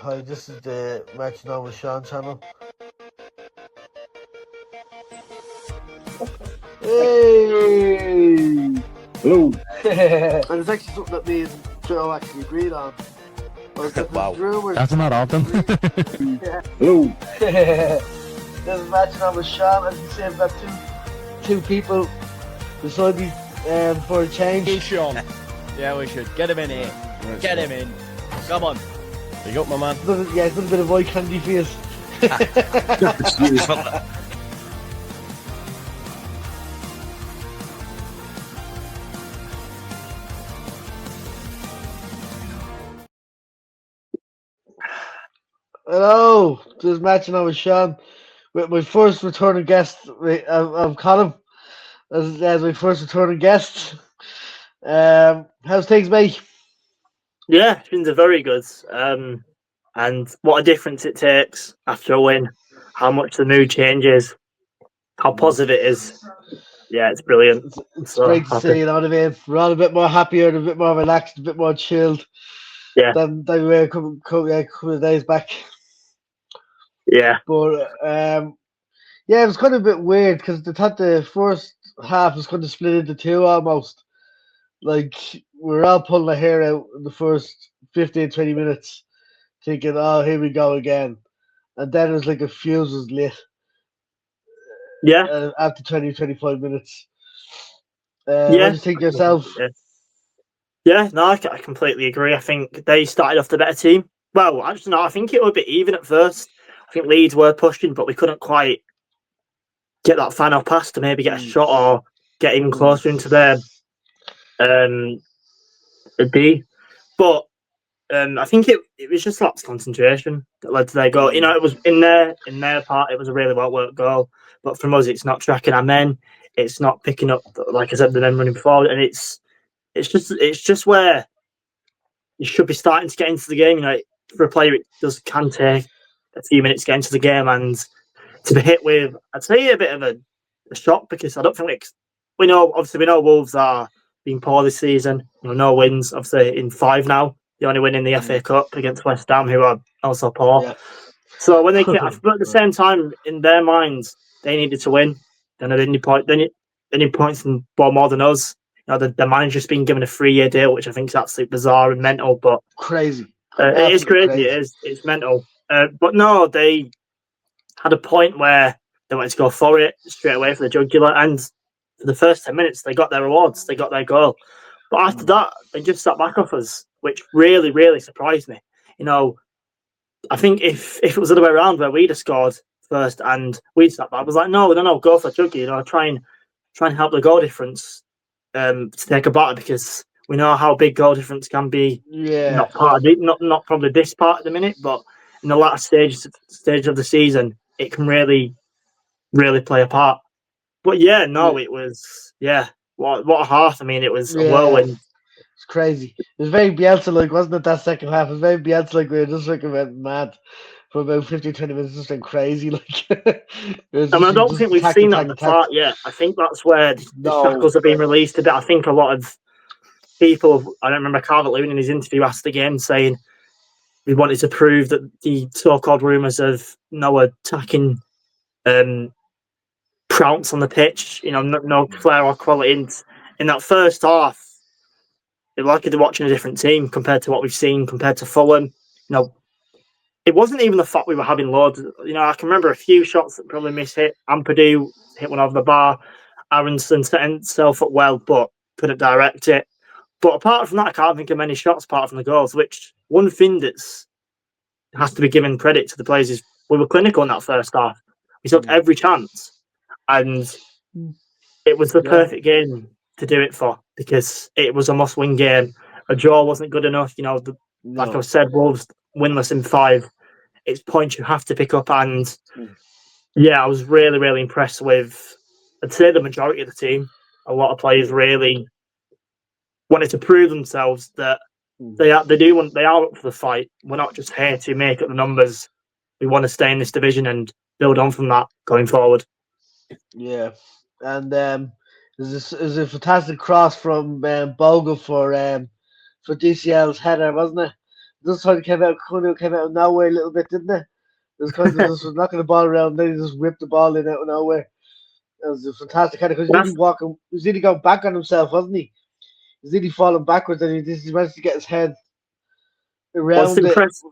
Hi, this is the Match Now with Sean channel. Hey! Hello. And it's actually something that me and Joe actually agreed on. Wow. Rumors. That's not often. Hello. This is Match Now with Sean. As you see, I've got two people beside me for a change. Hey, Sean. Yeah, we should. Get him in here. Get him in. Come on. There you go, my man. Yeah, it's a bit of eye candy face. Hello, this is Match Now with Sean. With my first returning guest, I'm Colin. As my first returning guest. How's things, mate? Yeah, things are very good. And what a difference it takes after a win. How much the mood changes. How positive it is. Yeah, it's brilliant. It's So great to happy. see, you know what I mean? We're all a bit more happier, a bit more relaxed, a bit more chilled Yeah. than we were a couple of days back. Yeah. But yeah, it was kind of a bit weird because they thought the first half was kind of split into two almost. Like, we were all pulling our hair out in the first 15, 20 minutes, thinking, oh, here we go again. And then it was like a fuse was lit Yeah. after 20, 25 minutes. What Yeah. do you think yourself? Yeah, no, I completely agree. I think they started off the better team. Well, actually, no, I think it was a bit even at first. I think Leeds were pushing, but we couldn't quite get that final pass to maybe get a shot or get even closer into their D. But I think it was just lapsed concentration that led to their goal. You know, it was in their part, it was a really well worked goal. But from us, it's not tracking our men. It's not picking up, like I said, the men running forward, and it's just where you should be starting to get into the game. You know, for a player, it can take a few minutes to get into the game, and to be hit with, I'd say, a bit of a shock because I don't think we know. Obviously, we know Wolves are being poor this season. You know, no wins. Obviously, in 5 now. The only win in the FA Cup against West Ham, who are also poor. Yeah. So when they but at the same time, in their minds, they needed to win. They need points and more than us. You know, the manager's been given a 3-year deal, which I think is absolutely bizarre and mental. But Crazy. it is crazy. It is. It's mental. But no, they had a point where they wanted to go for it straight away for the jugular, and for the first 10 minutes, they got their rewards. They got their goal. But after that, they just sat back off us, which really, really surprised me. You know, I think if it was the other way around, where we'd have scored first and we'd sat back, I was like, no, go for Juggy. You know, try and help the goal difference to take a batter, because we know how big goal difference can be. Yeah. Not probably this part at the minute, but in the latter stage of the season, it can really, really play a part. But yeah, no, it was What a half! I mean, it was a whirlwind. It's crazy. It was very Bielsa-like, wasn't it, that second half? It was very Bielsa-like. We were just like went mad for about 15, 20 minutes, just went crazy. Like, I don't think we've seen that at the start yet. I think that's where the shackles are being released a bit. I think a lot of people, I don't remember Calvert-Lewin in his interview asked again, saying we wanted to prove that the so-called rumours of no attacking prowess on the pitch, you know, no flair or quality in that first half. It's like they're watching a different team compared to what we've seen, compared to Fulham. You know, it wasn't even the fact we were having loads. You know, I can remember a few shots that probably mishit. Ampadu hit one over the bar. Aronson set himself up well, but couldn't direct it. But apart from that, I can't think of many shots apart from the goals. Which one thing that's has to be given credit to the players is we were clinical in that first half. We took every chance, and it was the perfect game to do it for, because it was a must-win game. A draw wasn't good enough. You know, like I said, Wolves winless in 5. It's points you have to pick up, and I was really, really impressed with, I'd say, the majority of the team. A lot of players really wanted to prove themselves that they are up for the fight. We're not just here to make up the numbers. We want to stay in this division and build on from that going forward. Yeah, and there's a fantastic cross from Bogle for DCL's header, wasn't it? This time kind of came out of nowhere a little bit, didn't it? It was kind of just was knocking the ball around, then he just whipped the ball in out of nowhere. It was a fantastic header because he was nearly going back on himself, wasn't he? He was nearly falling backwards, and he managed to get his head What's around it. impressive?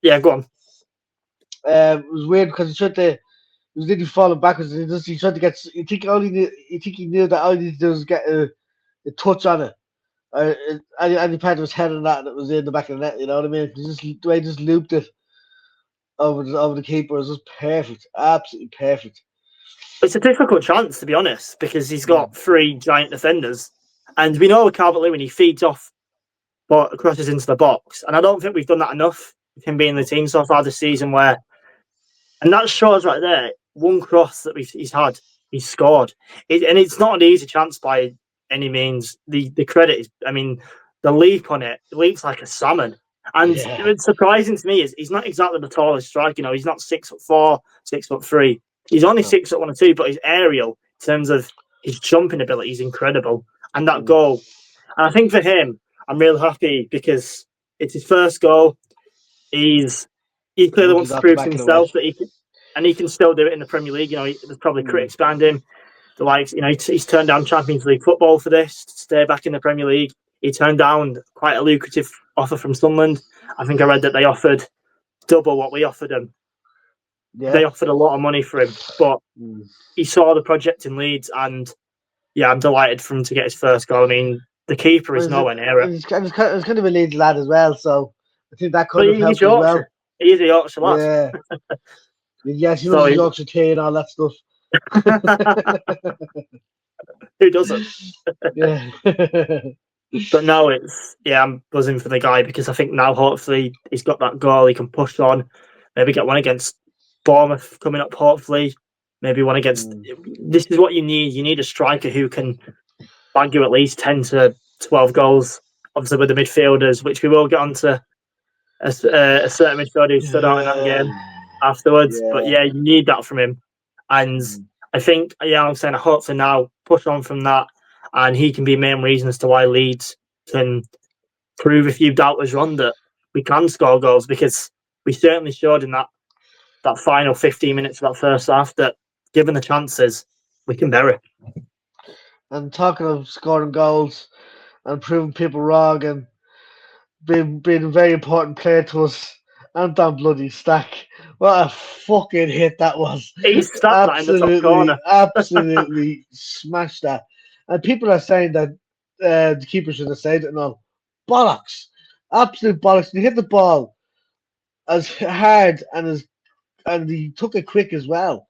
Yeah, go on. It was weird because he was nearly falling backwards, and he tried to get. You think he knew that all he needed to do was get a touch on it. Any part of his head on that, and it was in the back of the net. You know what I mean? The way he just looped it over the keeper was just perfect, absolutely perfect. It's a difficult chance, to be honest, because he's got 3 giant defenders, and we know Calvert-Lewin, he feeds off but crosses into the box, and I don't think we've done that enough with him being in the team so far this season. And that shows right there, one cross that he's had, he's scored, and it's not an easy chance by any means. The credit is, I mean, the leap on it leaps like a salmon. And what's surprising to me is he's not exactly the tallest striker. He's not 6'4", 6'3". He's only 6'1" or 2", but his aerial, in terms of his jumping ability, is incredible. And that goal, and I think for him, I'm real happy because it's his first goal. He clearly wants to prove to himself that he can still do it in the Premier League. There's probably critics behind him. The likes, he's turned down Champions League football for this to stay back in the Premier League. He turned down quite a lucrative offer from Sunderland. I think I read that they offered double what we offered him. Yeah. They offered a lot of money for him, but he saw the project in Leeds, and I'm delighted for him to get his first goal. I mean, the keeper is nowhere near it. It's kind of a Leeds lad as well, so I think that kind of helps as well. He is a Yorkshire lad. Yeah. Yes, he knows Yorkshire tea and all that stuff. Who doesn't? Yeah. But no, I'm buzzing for the guy because I think now hopefully he's got that goal, he can push on, maybe get one against Bournemouth coming up, hopefully. Maybe one against... This is what you need. You need a striker who can bag you at least 10 to 12 goals, obviously with the midfielders, which we will get onto a certain midfielder who stood out in that game afterwards. Yeah. But you need that from him. And I think, I'm saying hopefully now push on from that, and he can be a main reason as to why Leeds can prove, if you doubt us wrong, that we can score goals, because we certainly showed in that final 15 minutes of that first half that, given the chances, we can bury. And talking of scoring goals and proving people wrong and being a very important player to us, Anton bloody Stach. What a fucking hit that was. He stuck that in the top corner. Absolutely smashed that. And people are saying that the keeper should have saved it and all. Bollocks. Absolute bollocks. He hit the ball as hard and he took it quick as well.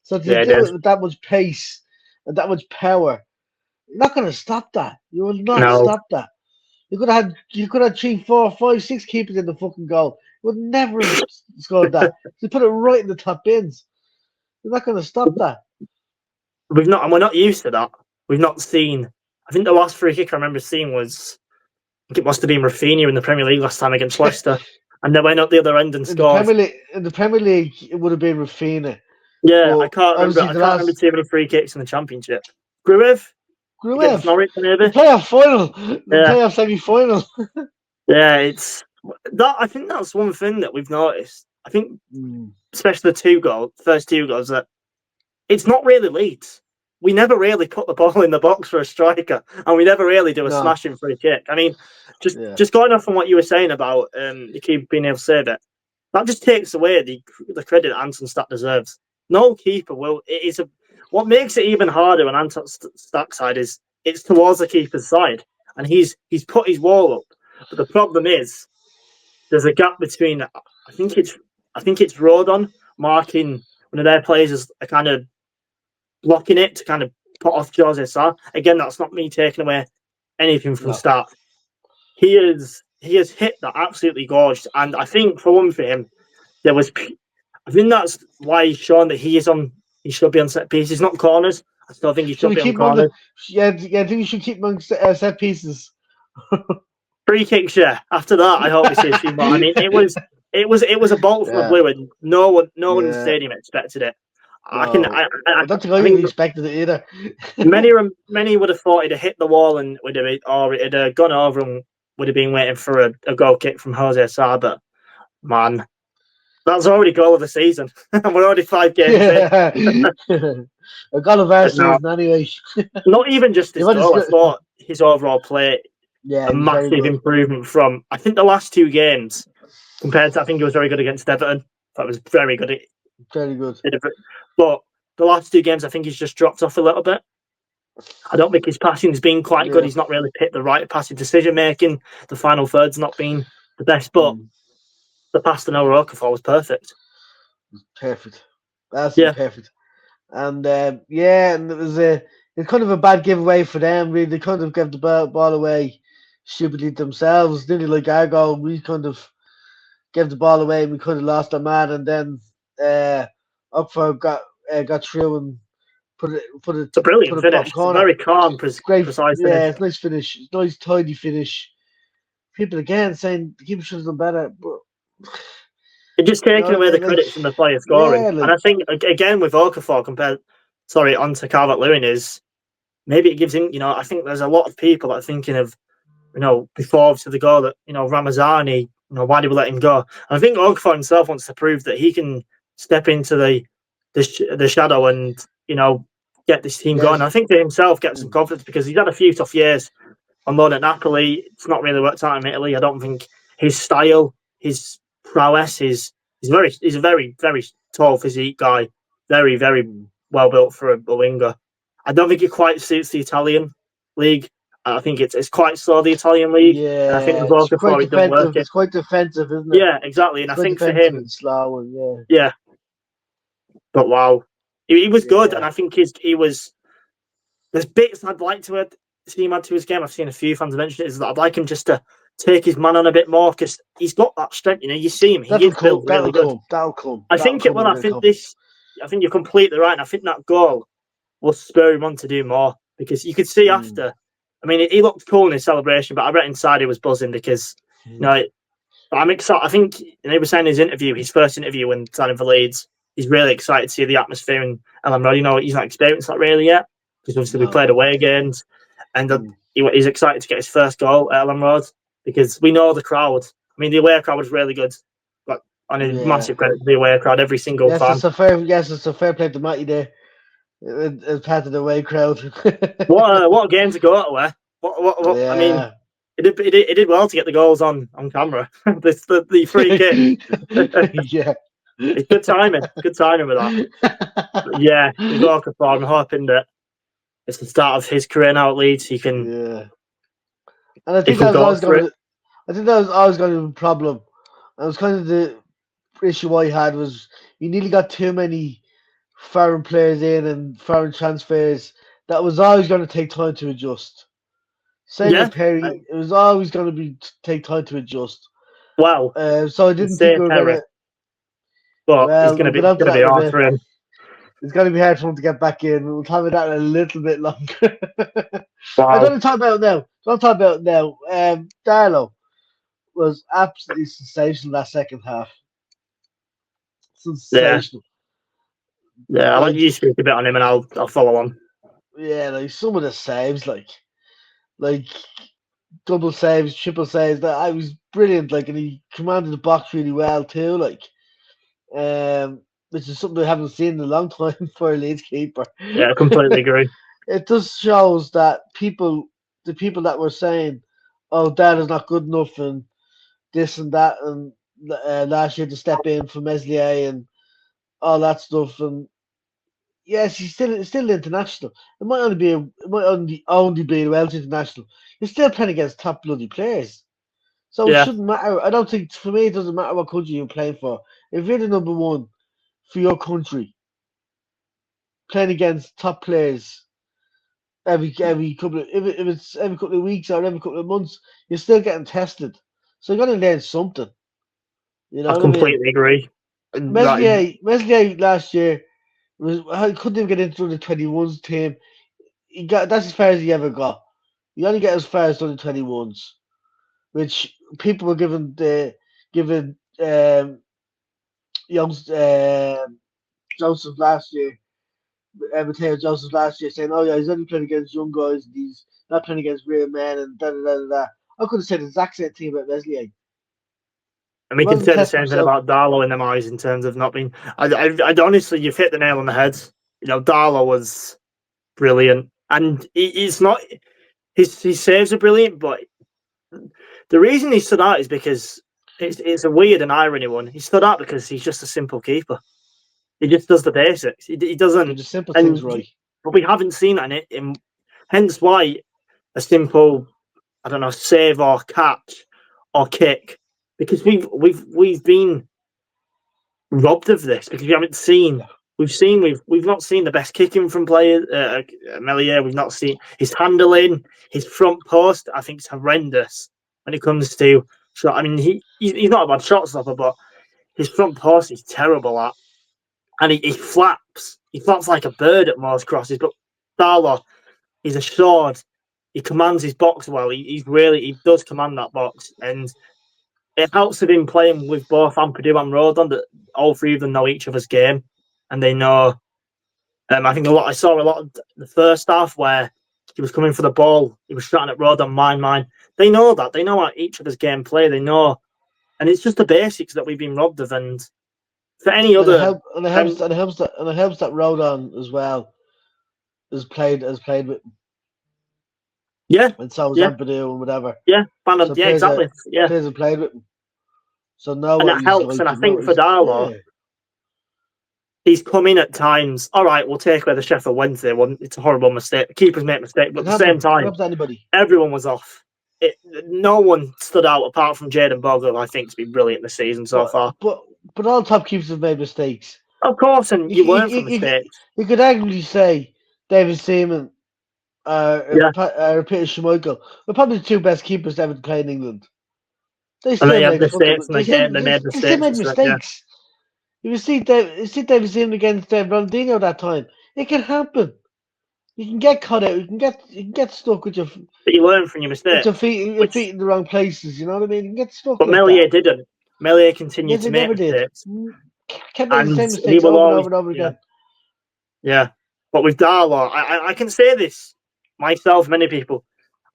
So to do it with that much pace and that much power, you're not going to stop that. You will not stop that. You could have 3, 4, 5, 6 keepers in the fucking goal. You would never have scored that. You put it right in the top bins. You're not going to stop that. We're not used to that. We've not seen. I think the last free kick I remember seeing was, I think it must have been Rafinha in the Premier League last time against Leicester, and they went up the other end and scored. In the Premier League, it would have been Rafinha. Yeah, I can't remember too many free kicks in the Championship. Gruev, Norwich maybe. The playoff final, playoff semi-final. Yeah, it's that. I think that's one thing that we've noticed. I think, especially the first two goals, that it's not really Leeds. We never really put the ball in the box for a striker, and we never really do a smashing free kick. I mean, just going off on what you were saying about the keeper being able to save it, that just takes away the credit Anton Stach deserves. No keeper will. What makes it even harder on Anton Stach's side is it's towards the keeper's side, and he's put his wall up. But the problem is there's a gap between. I think it's Rodon marking one of their players as a kind of blocking it to kind of put off Jose Sarr. Again, that's not me taking away anything from Stach. He has hit that absolutely gorgeous, and I think for one for him, I think that's why he's shown that he should be on set pieces, not corners. I still think he should be on corners. I think you should keep him on set pieces. Free kicks, yeah. After that, I hope we see a few more. I mean, it was a bolt from the blue, and no one in the stadium expected it. I don't think I expected it either. many would have thought it'd have hit the wall and it'd have gone over and would have been waiting for a goal kick from Jose Sa, but man, that's already goal of the season. And we're already 5 games in. Yeah. I got of our But no, season anyway. not even just You his want goal. I to, thought his overall play, yeah, a he was very massive good. improvement from, I think, the last 2 games compared to, I think he was very good against Everton. That was very good. Very good. But the last 2 games, I think he's just dropped off a little bit. I don't think his passing's been quite good. Yeah. He's not really picked the right passing decision making. The final third's not been the best, but the pass to Noah Okafor was perfect. Perfect. Absolutely Yeah, perfect. And yeah, and it's kind of a bad giveaway for them. Really, they kind of gave the ball away stupidly themselves. Nearly like our goal, we kind of gave the ball away and we kind of lost our man. And then Upford got through and put it it's a brilliant bottom finish. It's a corner. very calm, It's great. precise finish. Yeah, it's nice finish. It's nice tidy finish. People again saying the keeper should have done better, but It's just you know taking what I away the mean. Like, credit from the player scoring. yeah, And like I think, again, with Okafor onto Calvert-Lewin is maybe it gives him, I think there's a lot of people that are thinking of, before to the goal that, Ramazani, why did we let him go? And I think Okafor himself wants to prove that he can step into the shadow and, get this team going. yes, I think for himself, get some confidence because he's had a few tough years on loan at Napoli. It's not really worked out in Italy. I don't think his style, his prowess, he's a very, very tall physique guy. Very, very well built for a winger. I don't think it quite suits the Italian league. I think it's quite slow, the Italian league. And I think yeah, with it's quite Okafor, it doesn't work defensive. it. It's quite defensive, isn't it? Yeah, exactly. And It's I quite think for defensive him, and slow, and yeah, yeah, but wow. He was good. And yeah, I think he was. There's bits I'd like to see him add to his game. I've seen a few fans mention it. Is that I'd like him just to take his man on a bit more because he's got that strength. You see him; he that'll is built come. really good. That'll come. I That'll think it come will. when I it think comes. this. I think you're completely right. And I think that goal will spur him on to do more because you could see after. I mean, he looked cool in his celebration, but I bet inside he was buzzing because I'm excited. I think he was saying in his interview, his first interview when signing for Leeds, he's really excited to see the atmosphere in Ellen Road. He's not experienced that really yet because obviously we No. played away games, and he's excited to get his first goal at Ellen Road because we know the crowd. I mean, the away crowd was really good, but on a Yeah. massive credit to the away crowd, every single fan. It's a fair play to Matty there. As part of the away crowd. What a game to go to, What I mean, Yeah. it did well to get the goals on camera. the free kick. Yeah. It's good timing. Good timing with that. But yeah, with Okafor, I'm hoping that it's the start of his career now at Leeds. He can Yeah. And I he think can that was go always for going it. to. I think that was always going to be a problem. And it was kind of the issue I had was you nearly got too many foreign players in and foreign transfers. That was always going to take time to adjust. Same Yeah. with Perry, it was always going to be take time to adjust. Well, So I you didn't think say we were going Perry, to. but it's Well, gonna we'll be get on to that in a hard bit. for him. It's going to be hard for him to get back in. We'll talk about that in a little bit longer. I Wow. don't talk about it now. Don't talk about it now. Darlow was absolutely sensational that second half. Yeah. Sensational. Yeah. I'll let Like, you speak a bit on him, and I'll follow on. yeah, like some of the saves, like double saves, triple saves. That I was brilliant. Like, and he commanded the box really well too. Like, which is something I haven't seen in a long time for a Leeds keeper. Yeah, I completely agree. It just shows that the people that were saying, "Oh, Dad is not good enough," and this and that, and last year to step in for Meslier and all that stuff, and yes, he's still international. It might only be a Welsh international. You're still playing against top bloody players. So it Yeah. shouldn't matter. I don't think for me it doesn't matter what country you're playing for. If you're the number one for your country, playing against top players every couple of if it's every couple of weeks or every couple of months, you're still getting tested. So you got to learn something. You know I what I mean? completely agree. Meslier last year I couldn't even get into the 21s team. That's as far as he ever got. You only get as far as the 21s, which people were given young Joseph last year, Mateo Joseph last year, saying, "Oh yeah, he's only playing against young guys. And he's not playing against real men." And da da da da. da. I could have said the exact same thing about Meslier. And we can Wasn't say the testing same thing himself. about Darlow in them eyes in terms of not being. I honestly, you've hit the nail on the head. Darlow was brilliant, and he's not. His saves are brilliant, but the reason he stood out is because it's a weird and irony one. He stood out because he's just a simple keeper. He just does the basics. He Do doesn't, the simple things and right. but we haven't seen that in hence why a simple, I don't know, save or catch or kick, because we've been robbed of this because we haven't seen. We've not seen the best kicking from players. Melier, we've not seen his handling, his front post. I think it's horrendous when it comes to shot. I mean, he's not a bad shot stopper, but his front post is terrible at, and he flaps. He flaps like a bird at most crosses. But Darlow, he's assured. He commands his box well. He does command that box, and it helps with him playing with both Ampadu and Rodon. That all three of them know each other's game, and they know. I think I saw a lot of the first half where he was coming for the ball. He was shouting at Rodon, mine. They know that. They know each other's game play. They know, and it's just the basics that we've been robbed of. And for any And other, it helps that Rodon as well has played with, yeah, and so is yeah, Ampadu and whatever. yeah, So yeah, exactly, yeah, players have played with him. So know and what that he's helps. like. And I think for Yeah. Darlow, he's come in at times. All right, we'll take away the Sheffield Wednesday one. It's a horrible mistake. Keepers make mistakes, but at the same It time, happens to anybody. everyone was off. No one stood out apart from Jaden Bogle. I think has been brilliant this season so far. But all top keepers have made mistakes. Of course, and you learn from mistakes. You could arguably say David Seaman Yeah, Peter Schmeichel were probably the two best keepers to ever play in England. They and they still had made mistakes, and they made they still mistakes. made mistakes. You see David Seaman against Ronaldinho that time. It can happen. You can get cut out. You can get stuck with But you learn from your mistakes. your feet in the wrong places. You know what I mean? You can get stuck But like Melier that. didn't. Melier continued Yes, to he make never did. mistakes, Kept making the and same he mistakes will over and always, over and over yeah, again. yeah. But with Darlow, I can say this myself, many people.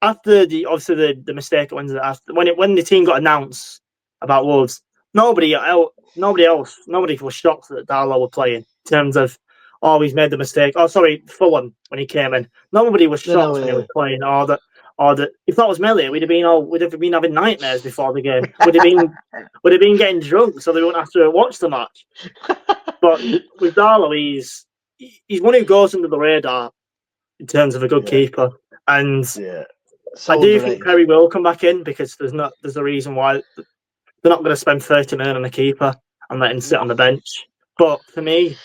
After the mistake at Wednesday, when the team got announced about Wolves, nobody was shocked that Darlow were playing in terms of, oh, he's made the mistake. Oh, sorry, Fulham when he came in, nobody was shocked when he was playing. Or that if that was Melier, we'd have been having nightmares before the game. Would have been getting drunk so they wouldn't have to watch the match. But with Darlow, he's one who goes under the radar in terms of a good keeper, and So I do underrated. think Perry will come back in because there's a reason why they're not going to spend 30 million on a keeper and let him sit on the bench. But for me,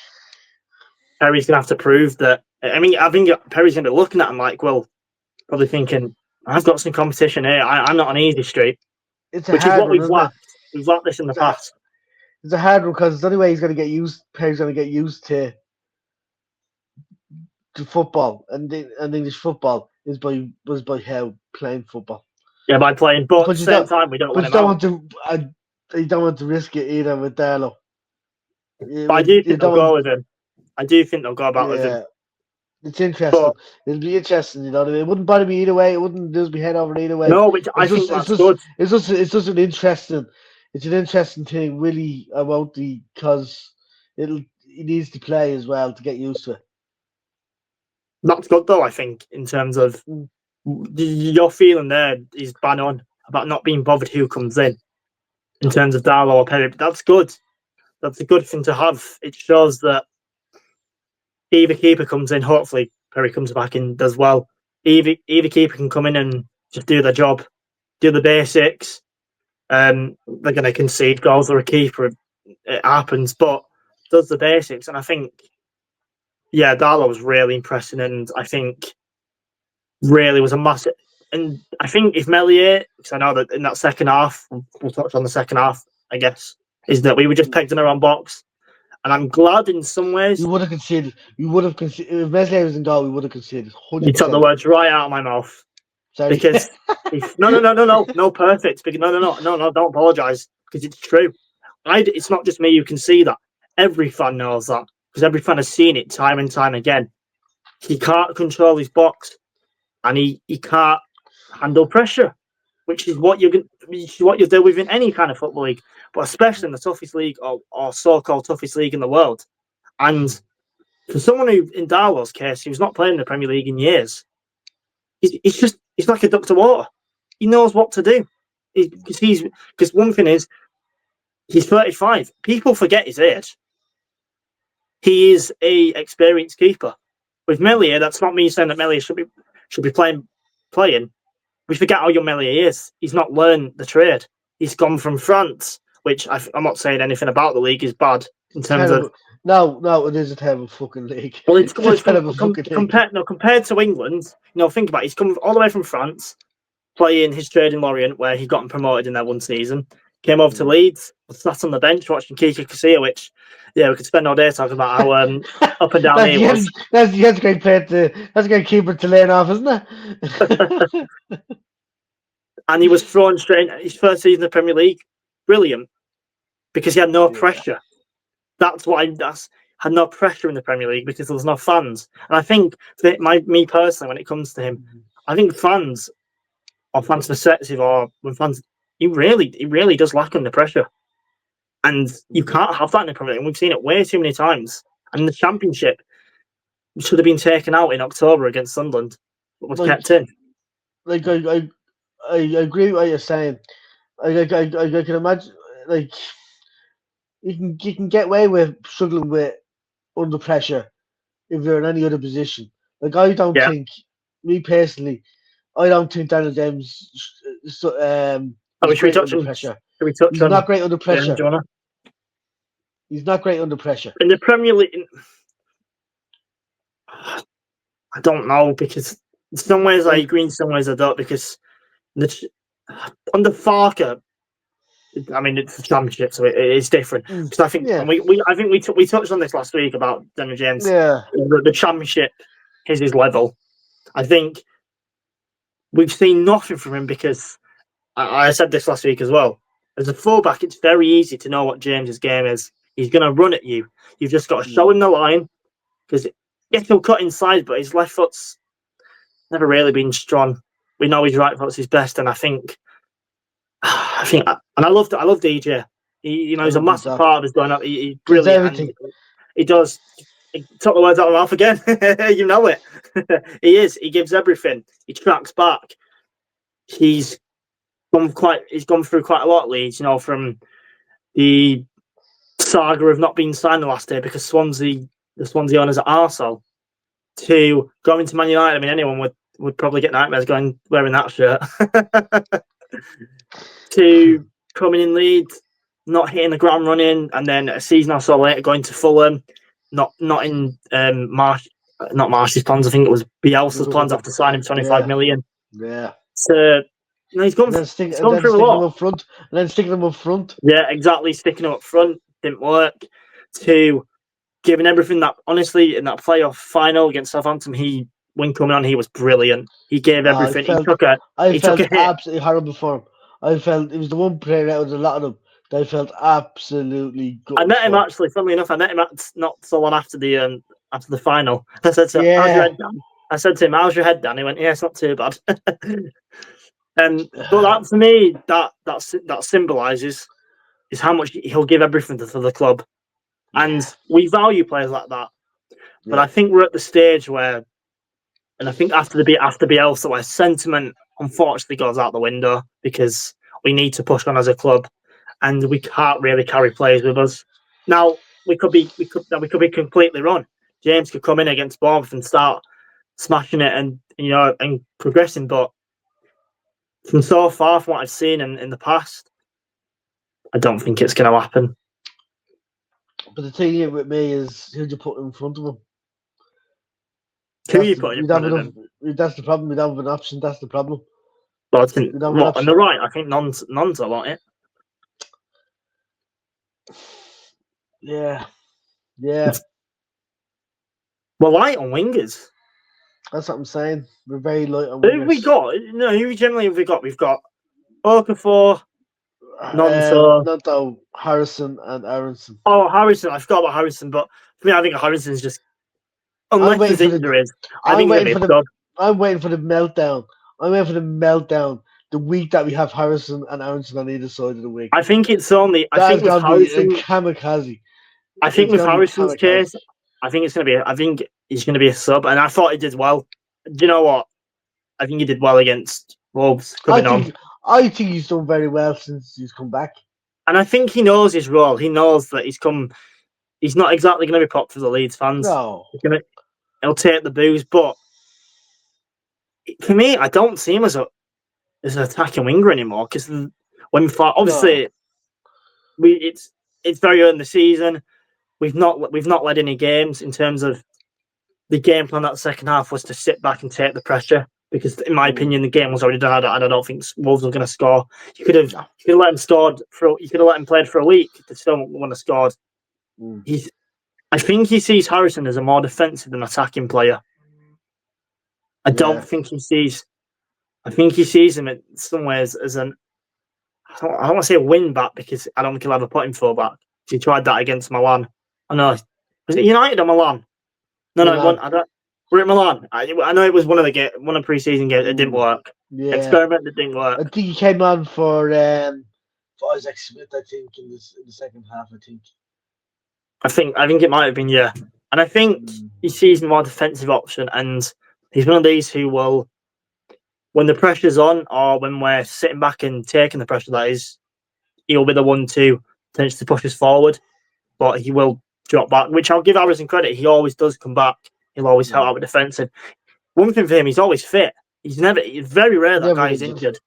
Perry's going to have to prove that. I mean, I think Perry's going to be looking at him like, well, probably thinking, I've got some competition here. I'm not on easy street, It's a which is hard what one, we've isn't it? lacked. We've lacked this in the past. It's a hard one because it's the only way he's going to get used. Perry's going to get used to football and English football was by how playing football. Yeah, by playing, but at the same time, we don't want him out. You don't want to risk it either with Darlow. But I do think they'll go with him. I do think they'll go about with him. It's interesting. But, it'll be interesting, you know what I mean? It wouldn't bother me either way. It wouldn't lose me head over either way. No, which I think that's good. It's just an interesting thing, really, about because he needs to play as well to get used to it. That's good though, I think, in terms of your feeling there is bang on about not being bothered who comes in terms of Darlow or Perry. But that's good. That's a good thing to have. It shows that either keeper comes in, hopefully Perry comes back in, does well. Either keeper can come in and just do their job, do the basics. They're going to concede goals or a keeper. It happens, but does the basics. And I think, yeah, Darlow was really impressive, and I think really was a massive. And I think if Melier, because I know that in that second half, we'll touch on the second half, I guess, is that we were just pegged in our own box. And I'm glad in some ways. You would have conceded. If Meslier was in goal, we would have conceded. 100%. You took the words right out of my mouth. Sorry. Because no, perfect. No, don't apologise because it's true. It's not just me who can see that. Every fan knows that because every fan has seen it time and time again. He can't control his box, and he can't handle pressure. which is what you'll do within any kind of football league, but especially in the toughest league or so-called toughest league in the world. And for someone who, in Darlow's case, who's not played in the Premier League in years, he's like a duck to water. He knows what to do. Because one thing is, he's 35. People forget his age. He is a experienced keeper. With Meslier, that's not me saying that Meslier should be playing. We forget how young Meslier is. He's not learned the trade. He's gone from France, which I'm not saying anything about the league is bad in terms of. No, it is a terrible fucking league. Well, it's a terrible fucking league. Compared to England. Think about it. He's come all the way from France, playing his trade in Lorient, where he got promoted in that one season. Came over to Leeds, sat on the bench watching Kiki Casilla, which, we could spend all day talking about how up and down he was. That's a great player that's a great keeper to learn off, isn't it? And he was thrown straight in his first season in the Premier League. Brilliant. Because he had no pressure. That's had no pressure in the Premier League because there was no fans. And I think that me personally, when it comes to him, I think fans perspective or when fans, he really does lack under pressure. And you can't have that in the Premier League. And we've seen it way too many times. And the Championship should have been taken out in October against Sunderland, but was kept in. Like I agree with what you're saying. I can imagine, like, you can get away with struggling with under pressure if you're in any other position. Like, I don't think, me personally, I don't think Daniel James is great under pressure. He's not great under pressure. He's not great under pressure. In the Premier League, I don't know, because in some ways I agree, in some ways I don't, because under Farker, I mean, it's the Championship, so it's different. Because I think, and we touched on this last week about Daniel James. Yeah, the Championship is his level. I think we've seen nothing from him because I said this last week as well. As a fullback, it's very easy to know what James's game is. He's going to run at you. You've just got to show him the line, because yes, he'll cut inside, but his left foot's never really been strong. We know his right foot's his best, and I think, and I love DJ. He's a massive part of his going up. He's brilliant. He does. He took the words out of my mouth again. You know it. He is. He gives everything. He tracks back. He's gone through quite a lot at Leeds. From the saga of not being signed the last day because the Swansea owners are arsehole, to going to Man United. I mean, anyone would probably get nightmares wearing that shirt. To coming in Leeds, not hitting the ground running, and then a season or so later going to Fulham, not in Marsh's plans. I think it was Bielsa's plans after signing 25 million. Yeah. So he's gone through a lot. And then sticking them up front. Yeah, exactly. Sticking them up front didn't work. To giving everything that, honestly, in that playoff final against Southampton, when coming on, he was brilliant. He gave everything. He took a hit. Absolutely horrible for him. I felt it was the one player out of a lot of them that I felt absolutely good. I met him actually. Funnily enough, I met him not so long after the final. I said to him, "How's your head, Dan?" I said to him, "How's your head, Dan?" He went, "Yeah, it's not too bad." But that, for me, that symbolises is how much he'll give everything to the club, and we value players like that. But I think we're at the stage where, and I think after Bielsa, where sentiment unfortunately goes out the window because we need to push on as a club, and we can't really carry players with us. Now we could be completely wrong. James could come in against Bournemouth and start smashing it and progressing, but from so far, from what I've seen in the past, I don't think it's going to happen. But the thing here with me is, who do you put in front of him? Who you put in front of him? That's the problem. We don't have an option. That's the problem. Well, I think on the right, I think Non's a lot it. Yeah. We're light on wingers. That's what I'm saying. We're very light on wingers. Who have we got? No, who generally have we got? We've got Okafor, Nonto, Harrison, and Aronson. Oh, Harrison. I forgot about Harrison, but for me, I think Harrison's just, unless there's injuries, I think he's going to be a dog. I'm waiting for the meltdown. I'm waiting for the meltdown the week that we have Harrison and Aronson on either side of the week. I think it's only. I That think is with going to be a Harrison, kamikaze. I think It's with going to be Harrison's kamikaze. case, I think it's going to be. I think he's going to be a sub, and I thought he did well. Do you know what? I think he did well against Wolves coming on, I think he's done very well since he's come back. and I think he knows his role. He knows that he's come. He's not exactly going to be popped for the Leeds fans. No. He'll take the booze, but for me, I don't see him as an attacking winger anymore. Because when we fought, obviously, it's very early in the season. We've not led any games in terms of the game plan. That second half was to sit back and take the pressure. Because in my opinion, the game was already done, and I don't think Wolves were going to score. You could have let him scored you could have let him play for a week to still want to score. I think he sees Harrison as a more defensive than attacking player. I don't think he sees. I think he sees him in some ways as an. I don't want to say a win back because I don't think he'll ever put him full back. He tried that against Milan. I know. Was it United or Milan? No, I don't. We're at Milan. I know it was one of pre-season games. It didn't work. Yeah. Experiment that didn't work. I think he came on for Isaac Smith. I think in the second half. I think it might have been, yeah. And I think he sees a more defensive option, and he's one of these who will, when the pressure's on, or when we're sitting back and taking the pressure, that is, he'll be the one to potentially push us forward, but he will drop back, which I'll give Harrison credit. He always does come back. He'll always help out with defensive. One thing for him, he's always fit. It's very rare that guy is injured.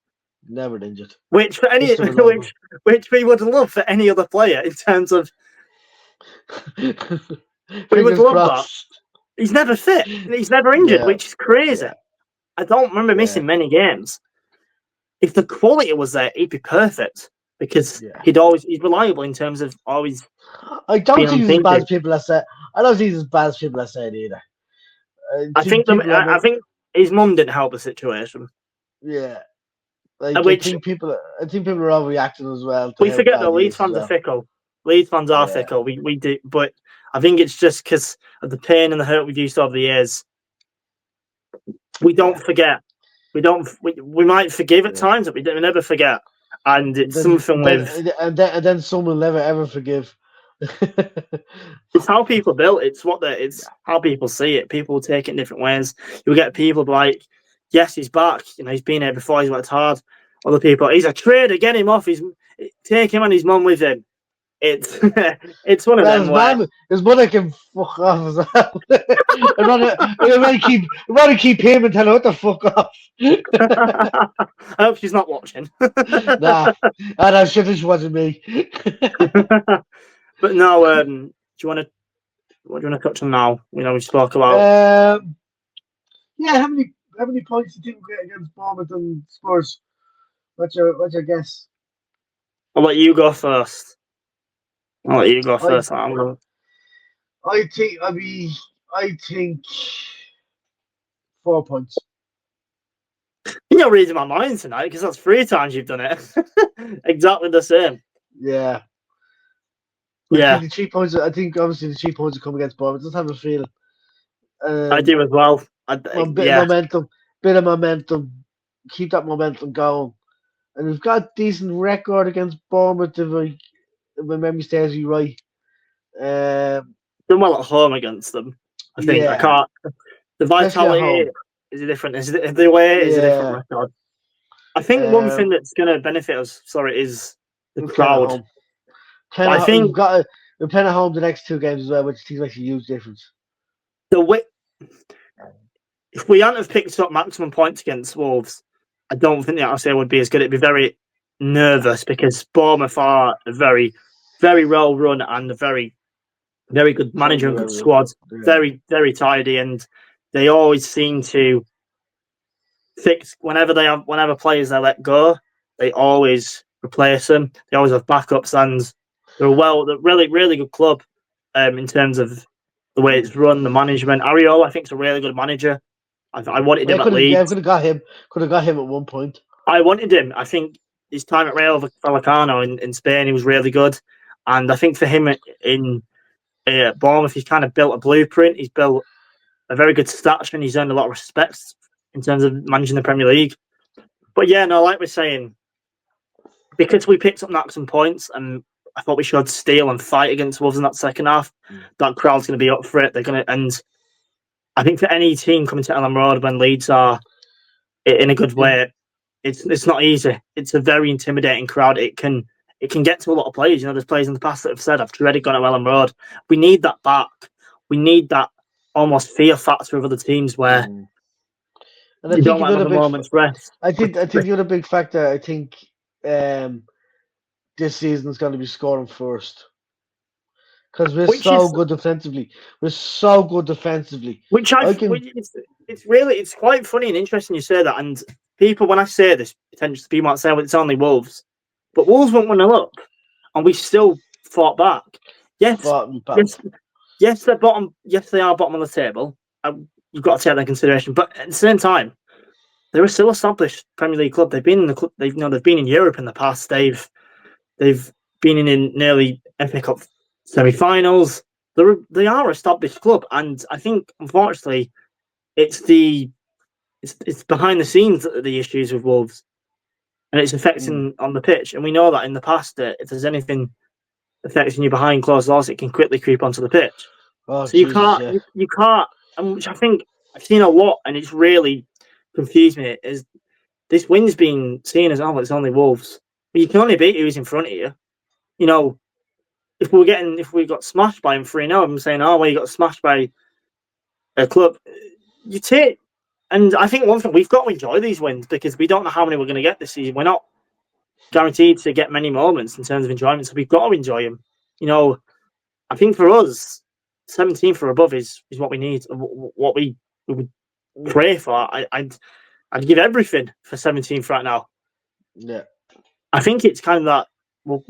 Never injured. Which for which we would love for any other player in terms of. We would love that. He's never fit. He's never injured, which is crazy. Yeah. I don't remember missing many games. If the quality was there, he'd be perfect because he's reliable in terms of always. I don't think he's as bad as people are saying. I don't think he's as bad as people are saying either. I think his mum didn't help the situation. Yeah, I think people are overreacting as well. We forget that Leeds fans are fickle. Leeds fans are fickle. We do, but I think it's just because of the pain and the hurt we've used over the years. We don't forget. We might forgive at times, but we never forget. And it's something and then someone will never ever forgive. It's how people build. It's how people see it. People take it in different ways. You'll get people like, yes, he's back. He's been here before. He's worked hard. Other people, he's a trader. Get him off. Take him and his mum with him. It's one of them. His mother can fuck off as well. I'd rather keep him and tell her what the fuck off. I hope she's not watching. Nah, I'm sure this wasn't me. But no, what do you want to touch on now? We spoke about. How many points do you think we get against Bournemouth and Spurs? What's your guess? I'll let you go first. I think 4 points. You're not reading my mind tonight because that's 3 times you've done it. Exactly the same. Yeah. I think the 3 points. I think obviously the 3 points will come against Bournemouth. Just have a feeling. I do as well. Bit of momentum. Keep that momentum going. And we've got a decent record against Bournemouth if my memory stays me right. Done well at home against them. I think I can't. The vitality is a different. Is a different record. I think one thing that's going to benefit us, is the crowd. I think we're playing at home the next 2 games as well, which I think makes a huge difference. If we hadn't have picked up maximum points against Wolves, I don't think the atmosphere would be as good. It'd be very nervous because Bournemouth are a very, very well run and a very, very good manager and good squad. Yeah. Very, very tidy, and they always seem to fix whenever players they let go. They always replace them. They always have backups, and they're really, really good club in terms of the way it's run, the management. Ariel, I think, is a really good manager. I wanted him at Leeds. Yeah, could have got him at one point. I wanted him. I think his time at Rayo Vallecano in Spain, he was really good. And I think for him in Bournemouth, he's kind of built a blueprint. He's built a very good stature and he's earned a lot of respect in terms of managing the Premier League. But yeah, no, like we're saying, because we picked up some points, and I thought we should steal and fight against Wolves in that second half. That crowd's going to be up for it. They're going to, and I think for any team coming to Ellen Road when Leeds are in a good way, it's not easy. It's a very intimidating crowd. It can get to a lot of players. You know, there's players in the past that have said, "I've dreaded going to Ellen Road." We need that back. We need that almost fear factor of other teams where and I you think don't want to have a moment's rest. I think the other big factor. I think this season is going to be scoring first because we're Which so is good defensively. We're so good defensively. which it's quite funny and interesting you say that. And people, when I say this, potentially people might say, "Well, it's only Wolves," but Wolves went 1-0 up, and we still fought back. Yes, they're bottom. Yes, they are bottom of the table. You've got to take that into consideration. But at the same time, they're a still established Premier League club. They've been in the club. They've been in Europe in the past. They've been in nearly FA Cup semi-finals. They are an established club, and I think unfortunately, it's behind the scenes that are the issues with Wolves, and it's affecting on the pitch. And we know that in the past that if there's anything affecting you behind closed doors, it can quickly creep onto the pitch. Oh, so you can't, and which I think I've seen a lot, and it's really confused me. Is this win's being seen as, "Oh, it's only Wolves," but you can only beat who's in front of you. You know, if we got smashed by him 3-0, I'm saying, "Oh, well, you got smashed by a club." You take, and I think one thing we've got to enjoy these wins because we don't know how many we're going to get this season. We're not guaranteed to get many moments in terms of enjoyment, so we've got to enjoy them. You know, I think for us, 17th or above is what we need, what we would pray for. I'd give everything for 17th right now. Yeah, I think it's kind of that, well,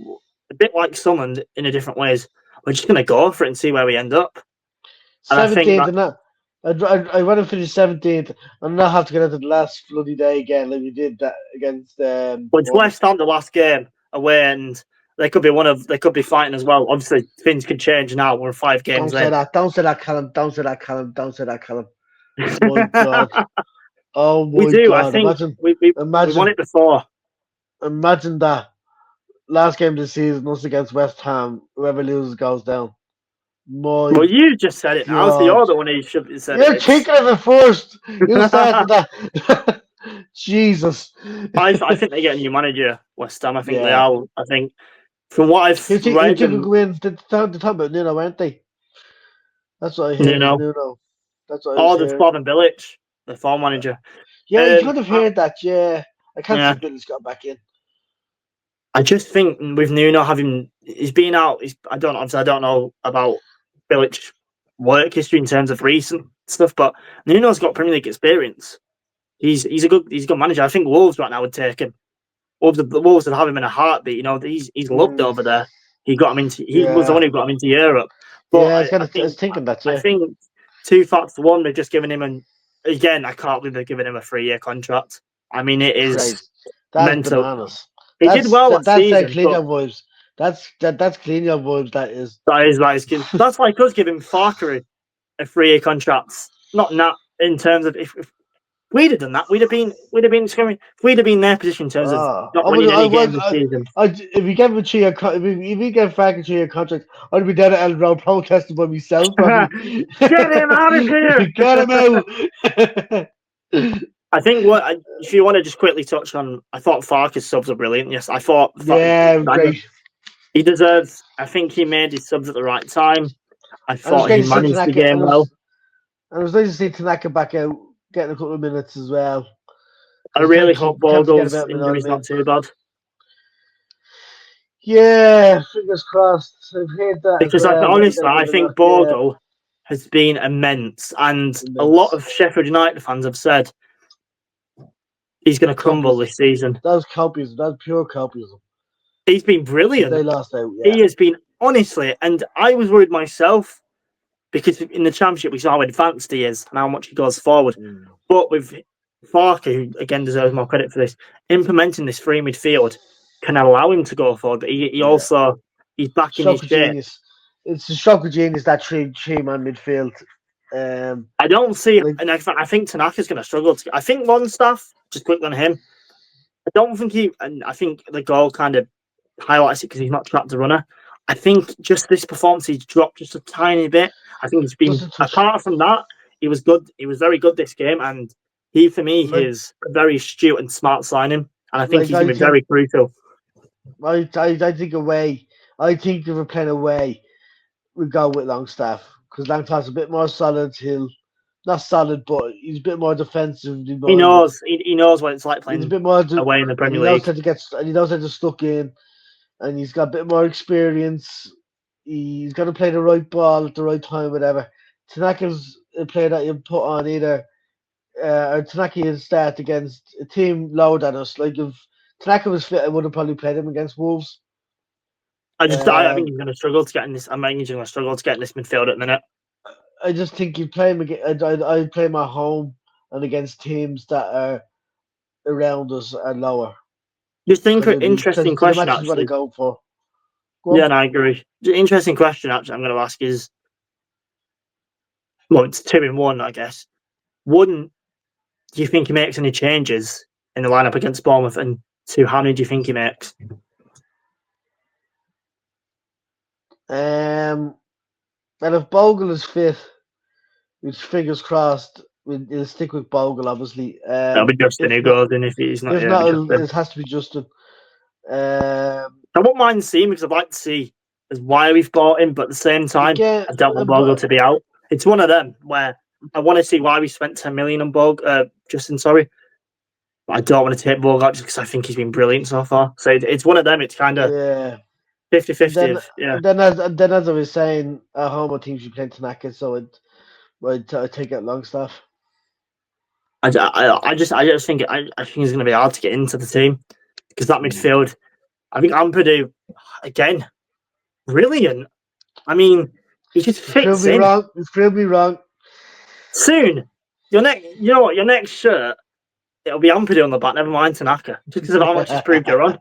a bit like Sunderland in a different ways. We're just going to go for it and see where we end up. And 17th and that. I want to finish 17th and not have to get into the last bloody day again like we did that against. But it's West Ham the last game away, and they could be fighting as well. Obviously, things could change now. We're 5 games in. Don't say that, Callum. Don't say that, Callum. Oh my God. Oh my we do. God. I think we won it before. Imagine that last game of the season, us against West Ham. Whoever loses goes down. Well, you just said it now, so you're the one who should have said it. You're thinking of it first. You started that. Jesus. I think they get a new manager, West Ham. I think they are. I think from what I've read, they're talking about Nuno, weren't they? That's what I hear. Nuno. That's what I hear. The Slaven Bilic, the farm manager. Yeah, you could have heard that. Yeah, I can't see Bilic's got back in. I just think with Nuno he's been out. I don't know about Bilic's work history in terms of recent stuff, but Nuno's got Premier League experience. He's a good manager. I think Wolves right now would take him. The Wolves would have him in a heartbeat. You know, he's loved over there. He was the one who got him into Europe. But I was thinking that. Yeah. I think 2 facts. One, they've just given him again. I can't believe they're giving him a 3-year contract. I mean, it is mental. Bananas. He did well last season. That's clean your vibes. That's clean your vibes. That is. That's like us giving Farker a 3-year contract. Not in terms of if we'd have done that, we'd have been scoring. If we'd have been in their position in terms of not winning any games this season. If we gave him a 3-year contract, if we gave Farker a 3-year contract, I'd be down at Ellen Road protesting by myself. Get him out of here! Get him out! I think if you want to just quickly touch on, I thought Farker's subs were brilliant. Yes, I thought. Great. He deserves. I think he made his subs at the right time. I thought he managed the game well. And it was nice to see Tanaka back out, getting a couple of minutes as well. I really hope Bogle's injury is not too bad. Yeah, fingers crossed. I've heard that. Because honestly, I think Bogle has been immense, and a lot of Sheffield United fans have said he's going to crumble this season. That's copies. That's pure copiesism. He's been brilliant. They lost out. Yeah. He has been, honestly, and I was worried myself because in the Championship we saw how advanced he is and how much he goes forward. But with Farker, who again deserves more credit for this, implementing this free midfield can allow him to go forward. But he also he's back in his shape. It's a stroke of genius, that three-man midfield. I don't see it, and I think Tanaka's going to struggle. I think Staff, just quick on him, I don't think and I think the goal kind of highlights it because he's not trapped a runner. I think just this performance, he's dropped just a tiny bit. I think he's been, Just a touch. apart from that, he was good. He was very good this game. And he, for me, Like, is a very astute and smart signing. And I think like he's going to be very crucial. I think away. I think if we're playing away, we go with Longstaff because Longstaff's a bit more solid. He'll not solid, but he's a bit more defensively He minded. knows. He knows what it's like He's a playing bit more, away in the and he Premier knows League. how to get, and he knows how to stuck in, and he's got a bit more experience. He's got to play the right ball at the right time, whatever. Tanaka's a player that you put on either, or Tanaka will start against a team lower than us. Like if Tanaka was fit, I would have probably played him against Wolves. I think he's going to struggle to get in this. I think he's going to struggle to get in this midfield at the minute. I just think you play him again. I play him at home and against teams that are around us and lower. Just think, interesting question What I actually. go for. Yeah, and I agree. The interesting question actually I'm going to ask is, well, it's 2-in-1, I guess. Do you think he makes any changes in the lineup against Bournemouth? And 2, how many do you think he makes? And if Bogle is fit, which fingers crossed, we'll stick with Bogle, obviously. It'll be Justin who goes in if he's not. If Yeah, not, it has to be Justin. I won't mind seeing because I'd like to see why we've bought him, but at the same time, Again, I don't want Bogle to be out. It's one of them where I want to see why we spent 10 million on Justin, sorry. But I don't want to take Bogle out just because I think he's been brilliant so far. So it's one of them. It's kind of 50-50. Then as I was saying, at home I think you play Tanaka, so I'd take out Longstaff. I just think it's going to be hard to get into the team because that midfield. I think Ampadu again, brilliant. I mean, he just fits in. You prove me wrong. Soon, your next shirt, it'll be Ampadu on the back. Never mind Tanaka, just because of how much he's proved you're on.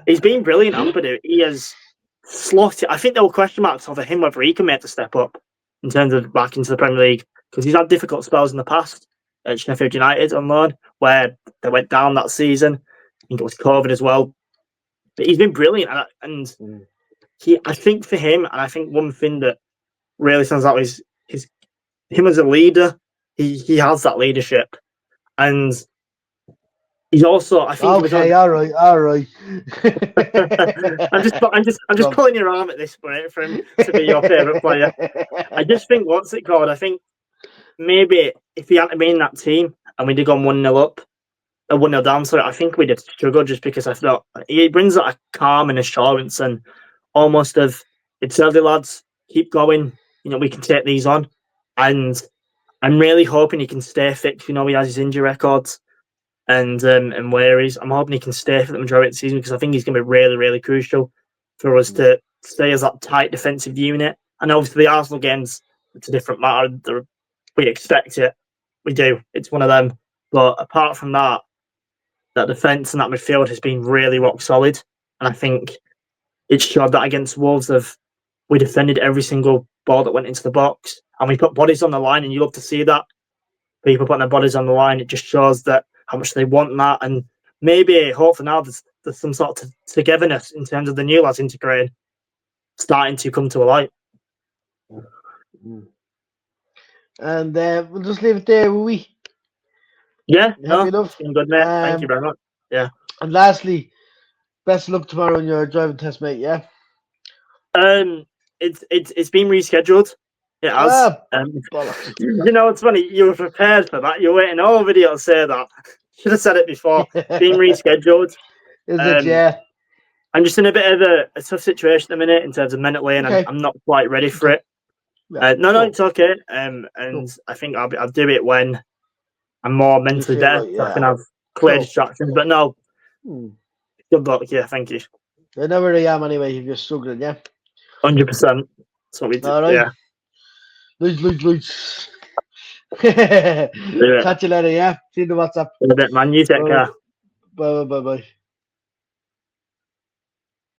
He's been brilliant, Ampadu. He has slotted. I think there were question marks over him whether he can make the step up in terms of back into the Premier League because he's had difficult spells in the past at Sheffield United on loan where they went down that season. I think it was COVID as well. But he's been brilliant, and I think for him, and I think one thing that really stands out is him as a leader. He has that leadership, and he's also. I think. Okay, all right. I'm just pulling your arm at this point for him to be your favourite player. I just think what's it called? I think maybe if he hadn't been in that team and we'd have gone 1-0 up. 1-0 down, so I think we did struggle just because I thought he brings that calm and assurance and almost it's early lads, keep going, we can take these on. And I'm really hoping he can stay fit. He has his injury records and where he's. I'm hoping he can stay for the majority of the season because I think he's going to be really, really crucial for us to stay as that tight defensive unit. And obviously the Arsenal games, it's a different matter. We expect it. We do. It's one of them. But apart from that defence and that midfield has been really rock solid. And I think it showed that against Wolves we defended every single ball that went into the box and we put bodies on the line, and you love to see that. People putting their bodies on the line, it just shows that how much they want that. And maybe, hopefully now there's some sort of togetherness in terms of the new lads integrating, starting to come to a light. And we'll just leave it there, will we? Yeah, it's been good, mate. Thank you very much. Yeah. And lastly, best of luck tomorrow on your driving test, mate. Yeah. It's been rescheduled. It has. It's funny. You were prepared for that. You're waiting all video to say that. Should have said it before. Been rescheduled. Is it? Yeah. I'm just in a bit of a tough situation at the minute in terms of mentally, and I'm not quite ready for it. Yeah, no, it's okay. And I think I'll do it when I'm more mentally there. I can have clear distractions. But no, good luck. Yeah, thank you. I know where I am anyway. If you're struggling, yeah. 100%. That's what we do. All right. Yeah. Leeds. Catch you later, yeah. See you in the WhatsApp. In a bit, man. You take care. Bye.